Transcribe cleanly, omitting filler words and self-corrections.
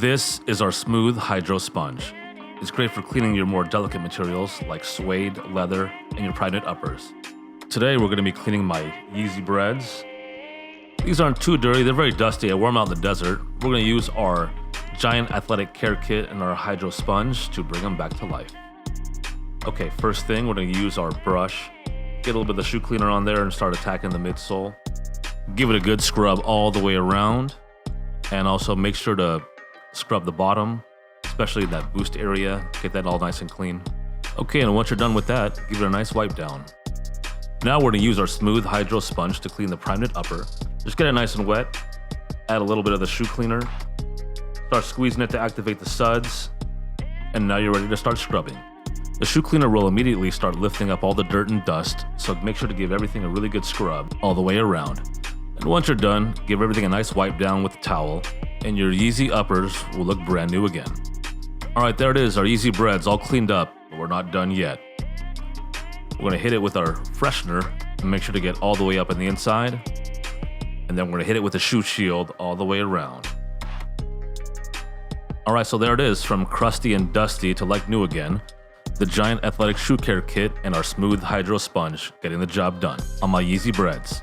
This is our smooth hydro sponge. It's great for cleaning your more delicate materials like suede, leather, and your pride knit uppers. Today we're going to be cleaning my Yezzy Breds. These aren't too dirty, they're very dusty. I wore them out in the desert. We're going to use our giant athletic care kit and our hydro sponge to bring them back to life. Okay, first thing, we're going to use our brush, get a little bit of the shoe cleaner on there and start attacking the midsole. Give it a good scrub all the way around, and also make sure to scrub the bottom, especially that boost area. Get that all nice and clean. Okay, and once you're done with that, give it a nice wipe down. Now we're going to use our smooth hydro sponge to clean the prime knit upper. Just get it nice and wet, add a little bit of the shoe cleaner, start squeezing it to activate the suds, and now you're ready to start scrubbing. The shoe cleaner will immediately start lifting up all the dirt and dust, so make sure to give everything a really good scrub all the way around. And once you're done, give everything a nice wipe down with the towel, and your Yezzy uppers will look brand new again. Alright, there it is, our Yezzy Breds all cleaned up, but we're not done yet. We're going to hit it with our freshener and make sure to get all the way up on the inside, and then we're going to hit it with the shoe shield all the way around. Alright, so there it is, from crusty and dusty to like new again. The giant athletic shoe care kit and our smooth hydro sponge getting the job done on my Yezzy Breds.